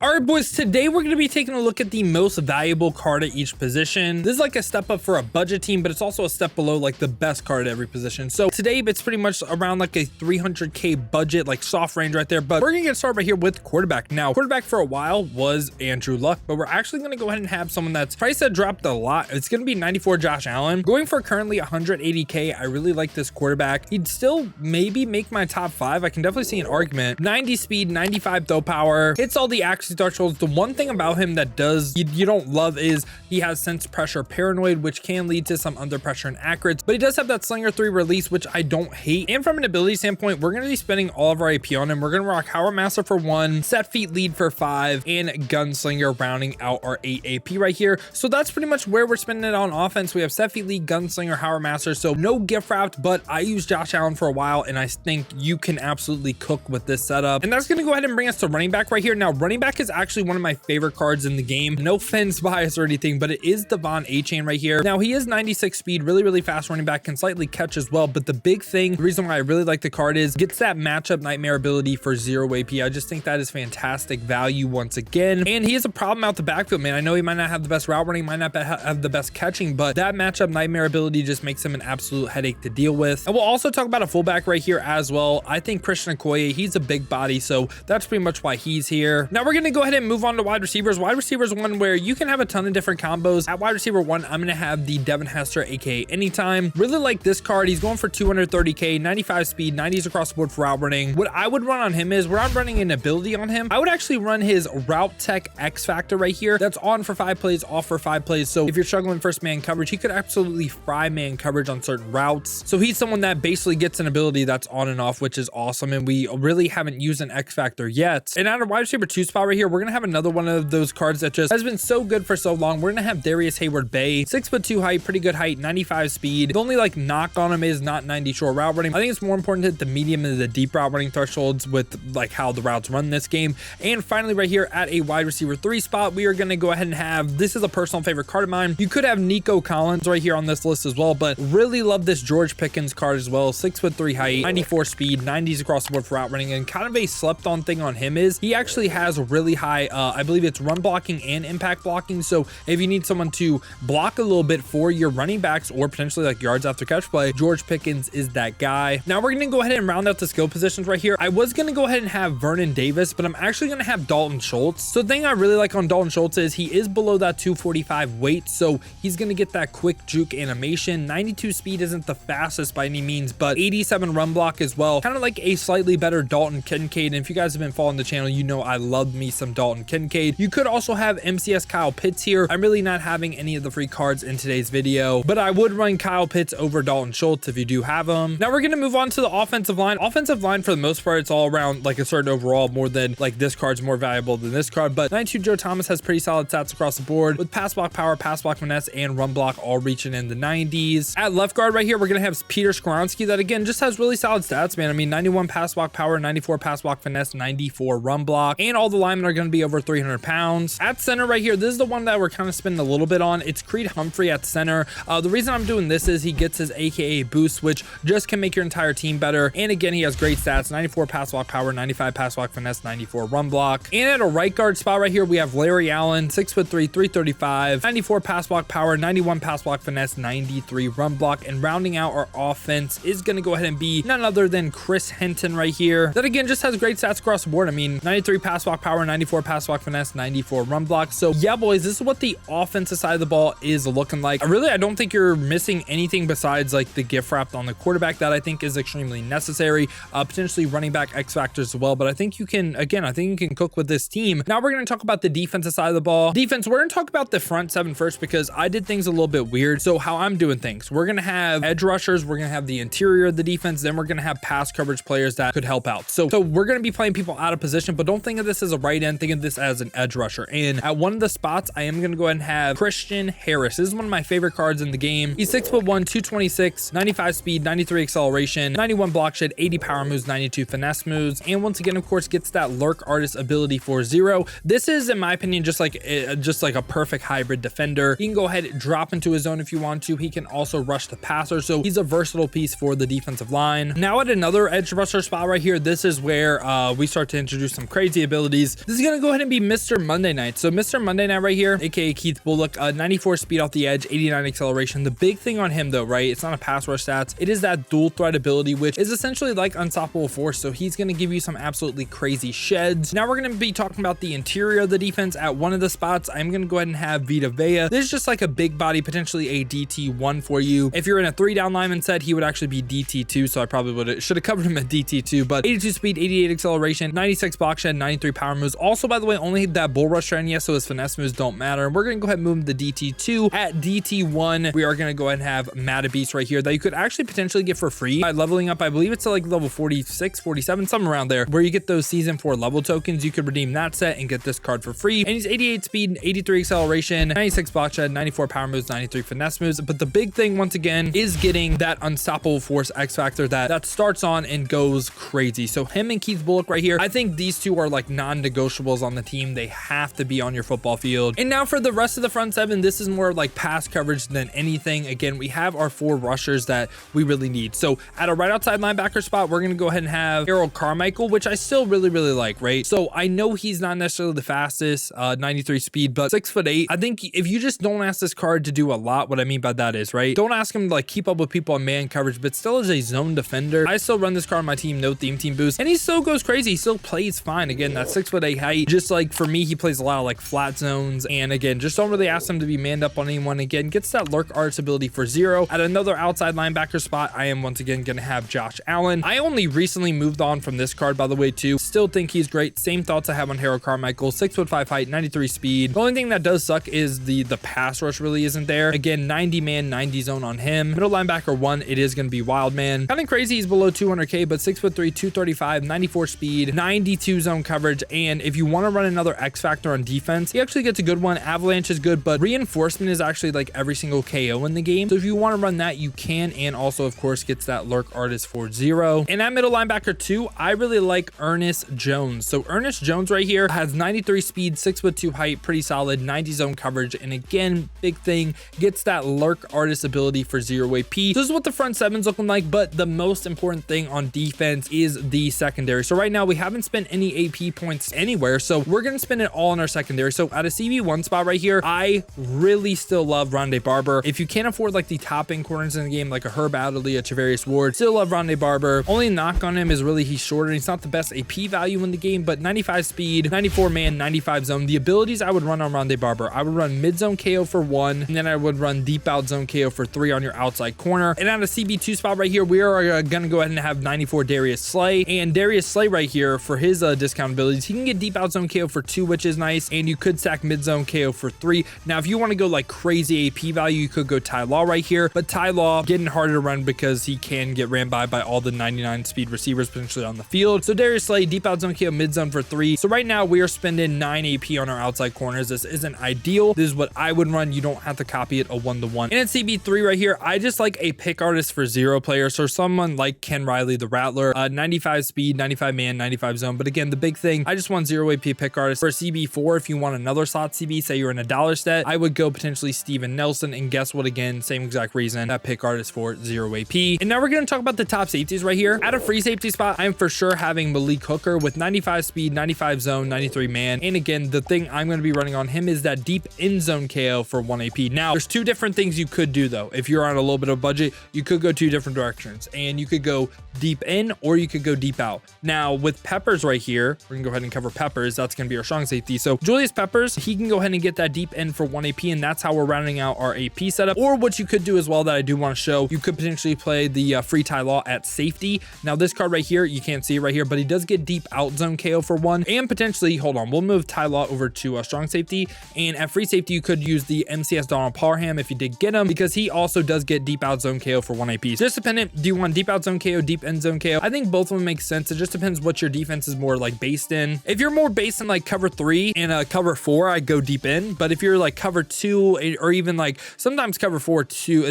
All right, boys, today we're going to be taking a look at the most valuable card at each position. This is like a step up for a budget team, but it's also a step below like the best card at every position. So today it's pretty much around like a 300K budget, like soft range right there. But we're going to get started right here with quarterback. Now, quarterback for a while was Andrew Luck, but we're actually going to go ahead and have someone that's price that dropped a lot. It's going to be 94 Josh Allen. Going for currently 180K. I really like this quarterback. He'd still maybe make my top 5. I can definitely see an argument. 90 speed, 95 throw power, hits all the accuracy thresholds. The one thing about him that does you don't love is he has sense pressure paranoid, which can lead to some under pressure and accuracy, but he does have that slinger 3 release, which I don't hate. And from an ability standpoint, we're going to be spending all of our AP on him. We're going to rock Howard Master for 1, set feet lead for 5, and gunslinger rounding out our 8 AP right here. So that's pretty much where we're spending it on offense. We have set feet lead, gunslinger, Howard Master, so no gift wrapped, but I used Josh Allen for a while and I think you can absolutely cook with this setup. And that's going to go ahead and bring us to running back right here. Now, running back is actually one of my favorite cards in the game. No fence bias or anything, but it is Devon A-Chain right here. Now, he is 96 speed, really fast running back, can slightly catch as well, but the big thing, the reason why I really like the card is gets that matchup nightmare ability for 0 AP. I just think that is fantastic value once again. And he has a problem out the backfield, man. I know he might not have the best route running, might not have the best catching, but that matchup nightmare ability just makes him an absolute headache to deal with. And we'll also talk about a fullback right here as well. I think Christian Okoye, he's a big body, so that's pretty much why he's here. Now we're going to go ahead and move on to wide receivers. Wide receivers one where you can have a ton of different combos. At wide receiver 1, I'm going to have the Devin Hester, aka Anytime. Really like this card. He's going for 230K, 95 speed, 90s across the board for route running. What I would run on him is, we're not running an ability on him. I would actually run his Route Tech X Factor right here. That's on for 5 plays, off for 5 plays. So if you're struggling first man coverage, he could absolutely fry man coverage on certain routes. So he's someone that basically gets an ability that's on and off, which is awesome. And we really haven't used an X Factor yet. And at a wide receiver 2 spot right here, we're going to have another one of those cards that just has been so good for so long. We're going to have Darius Hayward-Bay, 6'2" height, pretty good height, 95 speed. The only like knock on him is not 90 short route running. I think it's more important to hit the medium and the deep route running thresholds with like how the routes run this game. And finally right here at a wide receiver 3 spot, we are going to go ahead and have, this is a personal favorite card of mine. You could have Nico Collins right here on this list as well, but really love this George Pickens card as well. 6'3" height, 94 speed, 90s across the board for route running. And kind of a slept on thing on him is he actually has really high, I believe it's run blocking and impact blocking. So if you need someone to block a little bit for your running backs or potentially like yards after catch play, George Pickens is that guy. Now we're going to go ahead and round out the skill positions right here. I was going to go ahead and have Vernon Davis, but I'm actually going to have Dalton Schultz. So the thing I really like on Dalton Schultz is he is below that 245 weight. So he's going to get that quick juke animation. 92 speed isn't the fastest by any means, but 87 run block as well. Kind of like a slightly better Dalton Kincaid. And if you guys have been following the channel, you know I love me some Dalton Kincaid. You could also have MCS Kyle Pitts here. I'm really not having any of the free cards in today's video, but I would run Kyle Pitts over Dalton Schultz if you do have them. Now we're going to move on to the offensive line. Offensive line, for the most part, it's all around like a certain overall, more than like this card's more valuable than this card, but 92 Joe Thomas has pretty solid stats across the board with pass block power, pass block finesse, and run block all reaching in the 90s. At left guard right here, we're going to have Peter Skoronski that again just has really solid stats, man. I mean, 91 pass block power, 94 pass block finesse, 94 run block, and all the linemen are going to be over 300 pounds. At center right here, this is the one that we're kind of spending a little bit on. It's Creed Humphrey at center. The reason I'm doing this is he gets his AKA boost, which just can make your entire team better. And again, he has great stats, 94 pass block power, 95 pass block finesse, 94 run block. And at a right guard spot right here, we have Larry Allen, 6'3", 335, 94 pass block power, 91 pass block finesse, 93 run block. And rounding out our offense is going to go ahead and be none other than Chris Hinton right here. That again just has great stats across the board. I mean, 93 pass block power, 94 pass block finesse, 94 run block. So yeah, boys, this is what the offensive side of the ball is looking like. I don't think you're missing anything besides like the gift wrapped on the quarterback that I think is extremely necessary. Potentially running back X factors as well, but I think you can, again, I think you can cook with this team. Now we're going to talk about the defensive side of the ball. Defense, we're going to talk about the front 7 first because I did things a little bit weird. So how I'm doing things, we're going to have edge rushers, we're going to have the interior of the defense, then we're going to have pass coverage players that could help out. So we're going to be playing people out of position, but don't think of this as a right end, think of this as an edge rusher. And at one of the spots, I am going to go ahead and have Christian Harris. This is one of my favorite cards in the game. He's 6'1", 226, 95 speed, 93 acceleration, 91 block shed, 80 power moves, 92 finesse moves, and once again, of course, gets that lurk artist ability for 0. This is, in my opinion, just like a perfect hybrid defender. He can go ahead and drop into his zone if you want to. He can also rush the passer, so he's a versatile piece for the defensive line. Now at another edge rusher spot right here, this is where we start to introduce some crazy abilities. This is going to go ahead and be Mr. Monday Night. So Mr. Monday Night right here, aka Keith Bullock, 94 speed off the edge, 89 acceleration. The big thing on him though, right, it's not a pass rush stats, it is that dual threat ability, which is essentially like unstoppable force. So he's going to give you some absolutely crazy sheds. Now we're going to be talking about the interior of the defense. At one of the spots, I'm going to go ahead and have Vita Vea. This is just like a big body, potentially a DT1 for you. If you're in a 3-down lineman set, he would actually be DT2, so I probably should have covered him at DT2, but 82 speed, 88 acceleration, 96 block shed, 93 power moves. Also, by the way, only that bull rush trend, yes, so his finesse moves don't matter. And we're going to go ahead and move him to DT2. At DT1, we are going to go ahead and have Madden Beast right here that you could actually potentially get for free by leveling up. I believe it's to like level 46, 47, something around there, where you get those season 4 level tokens. You could redeem that set and get this card for free. And he's 88 speed, 83 acceleration, 96 block shed, 94 power moves, 93 finesse moves. But the big thing, once again, is getting that unstoppable force X factor that starts on and goes crazy. So him and Keith Bullock right here, I think these two are like non-negotiables on the team. They have to be on your football field. And now for the rest of the front seven, this is more like pass coverage than anything. Again, we have our 4 rushers that we really need. So at a right outside linebacker spot, we're going to go ahead and have Harold Carmichael, which I still really like, right? So I know he's not necessarily the fastest, 93 speed, but 6'8". I think if you just don't ask this card to do a lot, what I mean by that is, right, don't ask him to like keep up with people on man coverage, but still is a zone defender. I still run this card on my team, no theme team boost, and he still goes crazy. He still plays fine. Again, that 6'8" height, just like for me, he plays a lot of like flat zones, and again, just don't really ask him to be manned up on anyone. Again, gets that lurk arts ability for 0. At another outside linebacker spot, I am once again gonna have Josh Allen. I only recently moved on from this card, by the way, too. Still think he's great. Same thoughts I have on Harold Carmichael. 6'5" height, 93 speed. The only thing that does suck is the pass rush really isn't there. Again, 90 man, 90 zone on him. Middle linebacker 1, it is gonna be Wild Man. Kind of crazy, he's below 200k, but 6'3", 235, 94 speed, 92 zone coverage. And if you want to run another X factor on defense, he actually gets a good one. Avalanche is good, but reinforcement is actually like every single KO in the game. So if you want to run that, you can. And also, of course, gets that lurk artist for 0. And at middle linebacker 2, I really like Ernest Jones. So Ernest Jones right here has 93 speed, 6'2" height, pretty solid, 90 zone coverage. And again, big thing, gets that lurk artist ability for 0 AP. So this is what the front seven's looking like, but the most important thing on defense is the secondary. So right now we haven't spent any AP points anywhere, so we're gonna spend it all in our secondary. So at a CB1 spot right here, I really still love Rondé Barber. If you can't afford like the top end corners in the game, like a Herb Adderley, a Travarius Ward, still love Rondé Barber. Only knock on him is really he's shorter. He's not the best AP value in the game, but 95 speed, 94 man, 95 zone. The abilities I would run on Rondé Barber, I would run mid zone KO for 1, and then I would run deep out zone KO for 3 on your outside corner. And at a CB2 spot right here, we are gonna go ahead and have 94 Darius Slay. And Darius Slay right here, for his discount abilities, he can get deep out zone KO for 2, which is nice, and you could stack mid zone KO for 3. Now if you want to go like crazy AP value, you could go Ty Law right here, but Ty Law getting harder to run because he can get ran by all the 99 speed receivers potentially on the field. So Darius Slay, deep out zone KO, mid zone for 3. So right now we are spending 9 AP on our outside corners. This isn't ideal. This is what I would run. You don't have to copy it a 1-to-1. And at CB3 right here, I just like a pick artist for 0 players. So someone like Ken Riley, the Rattler, 95 speed, 95 man, 95 zone. But again, the big thing, I just want 0 AP pick artist. For CB4, if you want another slot CB, say you're in a dollar set, I would go potentially Steven Nelson. And guess what? Again, same exact reason, that pick artist for 0 AP. And now we're going to talk about the top safeties right here. At a free safety spot, I'm for sure having Malik Hooker with 95 speed, 95 zone, 93 man. And again, the thing I'm going to be running on him is that deep end zone KO for 1 AP. Now, there's 2 different things you could do though. If you're on a little bit of budget, you could go 2 different directions, and you could go deep in or you could go deep out. Now with Peppers right here, we're gonna go ahead and cover Peppers. That's gonna be our strong safety. So Julius Peppers, he can go ahead and get that deep end for 1 AP, and that's how we're rounding out our AP setup. Or what you could do as well that I do want to show, you could potentially play the free Ty Law at safety. Now this card right here, you can't see it right here, but he does get deep out zone KO for 1, and potentially, hold on, we'll move Ty Law over to strong safety, and at free safety you could use the MCS Donald Parham if you did get him, because he also does get deep out zone KO for 1 AP. So just dependent, do you want deep out zone KO, deep end zone KO? I think both of them make sense. It just depends what your defense is more like based in. If you're more based in like cover 3 and cover 4, I'd go deep in. But if you're like cover 2 or even like sometimes cover 4 too,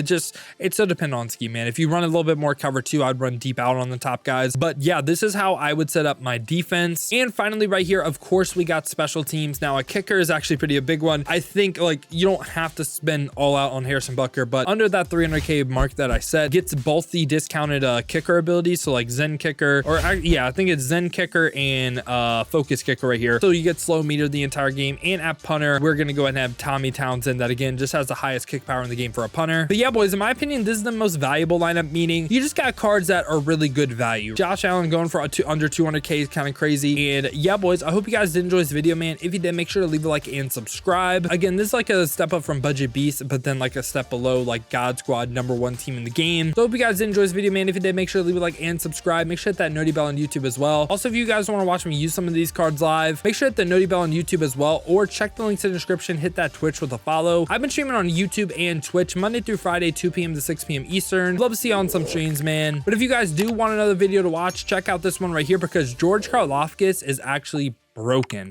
it so depend on scheme, man. If you run a little bit more cover 2, I'd run deep out on the top guys. But yeah, this is how I would set up my defense. And finally right here, of course, we got special teams. Now a kicker is actually pretty a big one. I think like you don't have to spend all out on Harrison Butker, but under that 300k mark that I said, gets both the discounted kicker abilities. So like Zen kicker, or yeah, I think it's Zen kicker and focus kicker right here. So you get slow meter the entire game. And at punter, we're going to go ahead and have Tommy Townsend, that again just has the highest kick power in the game for a punter. But yeah, boys, in my opinion, this is the most valuable lineup, meaning you just got cards that are really good value. Josh Allen going for under 200K is kind of crazy. And yeah, boys, I hope you guys did enjoy this video, man. If you did, make sure to leave a like and subscribe. Again, this is like a step up from Budget Beast, but then like a step below like God Squad #1 team in the game. So hope you guys did enjoy this video, man. If you did, make sure to leave a like and subscribe. Make sure to hit that noti bell on YouTube as well. Also, if you guys want to watch me use some of these cards live, make sure to hit the noti bell on YouTube as well, or check the links in the description. Hit that Twitch with a follow. I've been streaming on YouTube and Twitch Monday through Friday, 2 p.m. to 6 p.m. Eastern. Love to see you on some streams, man. But if you guys do want another video to watch, check out this one right here, because George Karlaftis is actually broken.